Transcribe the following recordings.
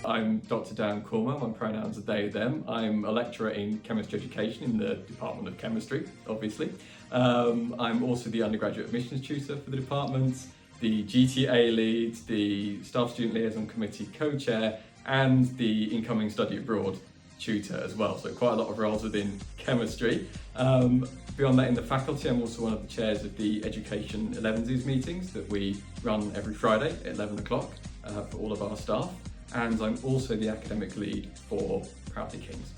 I'm Dr Dan Cornwell, my pronouns are they, them. I'm a lecturer in chemistry education in the Department of Chemistry, obviously. I'm also the undergraduate admissions tutor for the department, the GTA lead, the staff student liaison committee co-chair, and the incoming study abroad tutor as well. So quite a lot of roles within chemistry. Beyond that, in the faculty, I'm also one of the chairs of the Education 11s meetings that we run every Friday at 11 o'clock for all of our staff. And I'm also the academic lead for Proudly Kings.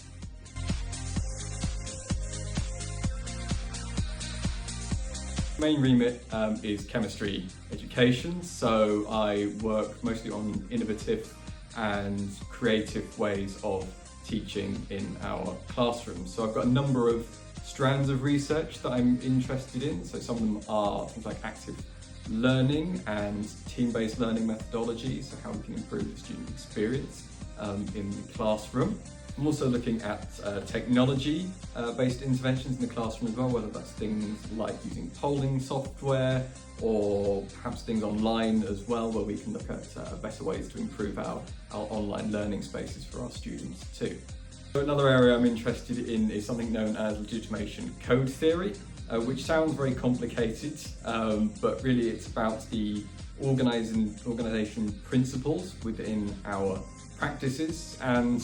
Main remit is chemistry education, so I work mostly on innovative and creative ways of teaching in our classrooms. So I've got a number of strands of research that I'm interested in. So some of them are things like active learning and team-based learning methodologies, so how we can improve the student experience in the classroom. I'm also looking at technology-based interventions in the classroom as well, whether that's things like using polling software or perhaps things online as well, where we can look at better ways to improve our online learning spaces for our students too. Another area I'm interested in is something known as legitimation code theory, which sounds very complicated, but really it's about the organisation principles within our practices. And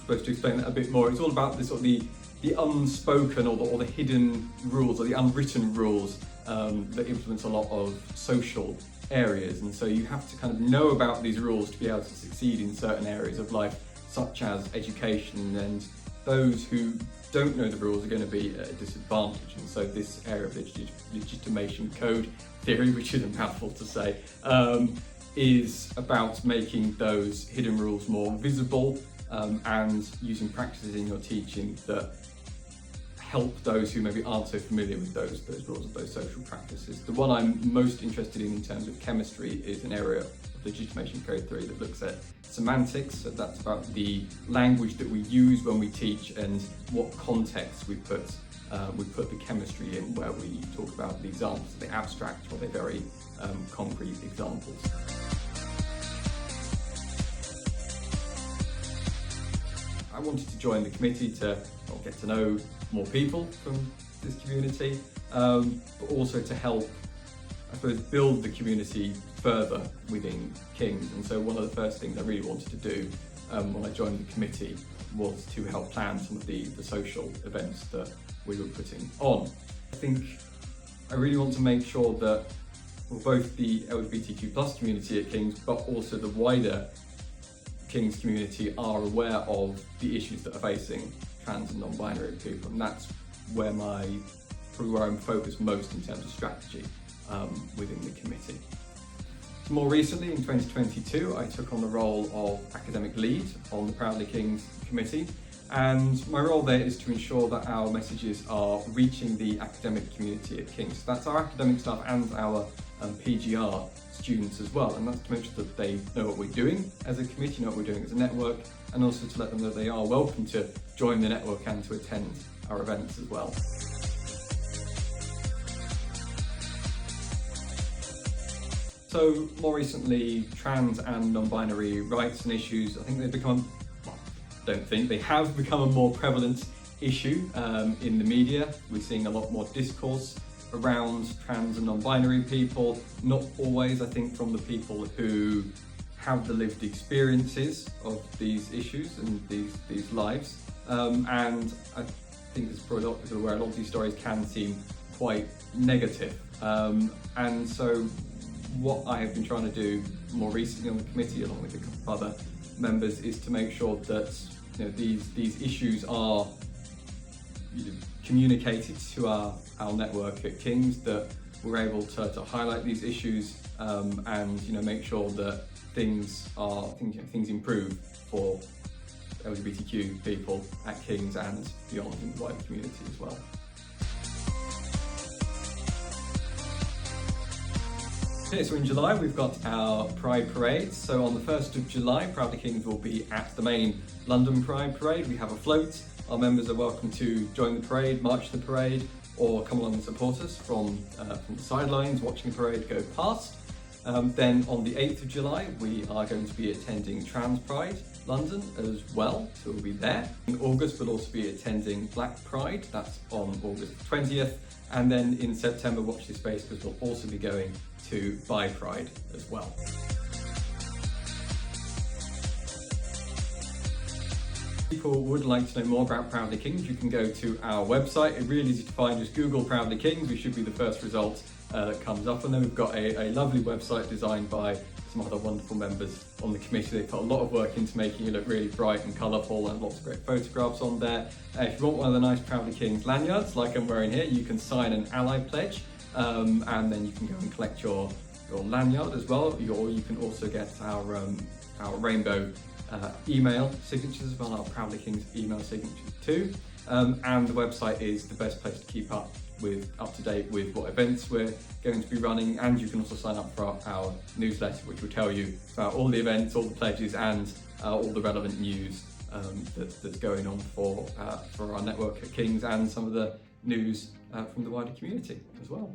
supposed to explain that a bit more, it's all about the unspoken or the hidden rules or the unwritten rules that influence a lot of social areas. And so you have to kind of know about these rules to be able to succeed in certain areas of life, such as education, and those who don't know the rules are going to be at a disadvantage. And so this area of legitimation code theory, which is a mouthful to say, is about making those hidden rules more visible and using practices in your teaching that help those who maybe aren't so familiar with those rules of those social practices. The one I'm most interested in terms of chemistry is an area of legitimation code theory that looks at semantics. So that's about the language that we use when we teach and what context we put the chemistry in, where we talk about the examples, the abstract or the very concrete examples. I wanted to join the committee to get to know more people from this community, but also to help, I suppose, build the community further within Kings. And so one of the first things I really wanted to do when I joined the committee was to help plan some of the social events that we were putting on. I think I really want to make sure that both the LGBTQ+ community at Kings, but also the wider Kings community are aware of the issues that are facing trans and non-binary people, and that's where I'm focused most in terms of strategy within the committee. So more recently, in 2022, I took on the role of academic lead on the Proudly Kings committee, and my role there is to ensure that our messages are reaching the academic community at Kings. So that's our academic staff and our PGR students as well, and that's to make sure that they know what we're doing as a committee, know what we're doing as a network, and also to let them know they are welcome to join the network and to attend our events as well. So more recently, trans and non-binary rights and issues, I think they have become a more prevalent issue in the media. We're seeing a lot more discourse around trans and non-binary people, not always, I think, from the people who have the lived experiences of these issues and these lives. And I think it's probably where a lot of these stories can seem quite negative. And so what I have been trying to do more recently on the committee, along with a couple of other members, is to make sure that these issues are communicated to our network at Kings, that we're able to highlight these issues and make sure that things improve for LGBTQ people at Kings and beyond in the wider community as well. Okay, so in July we've got our Pride Parade. So on the 1st of July, Proudly Kings will be at the main London Pride Parade. We have a float. Our members are welcome to join the parade, march the parade, or come along and support us from the sidelines, watching the parade go past. Then on the 8th of July, we are going to be attending Trans Pride London as well, so we'll be there. In August, we'll also be attending Black Pride, that's on August 20th. And then in September, watch this space, because we'll also be going to Bi Pride as well. People would like to know more about Proudly Kings, you can go to our website. It's really easy to find, just Google Proudly Kings, we should be the first result that comes up. And then we've got a lovely website designed by some other wonderful members on the committee. They put a lot of work into making it look really bright and colourful, and lots of great photographs on there. If you want one of the nice Proudly Kings lanyards like I'm wearing here, you can sign an ally pledge, and then you can go and collect your lanyard as well. Or you can also get our rainbow email signatures as well, our Proudly Kings email signatures too. And the website is the best place to keep up to date with what events we're going to be running, and you can also sign up for our newsletter, which will tell you about all the events, all the pledges, and all the relevant news that's going on for our network at Kings, and some of the news from the wider community as well.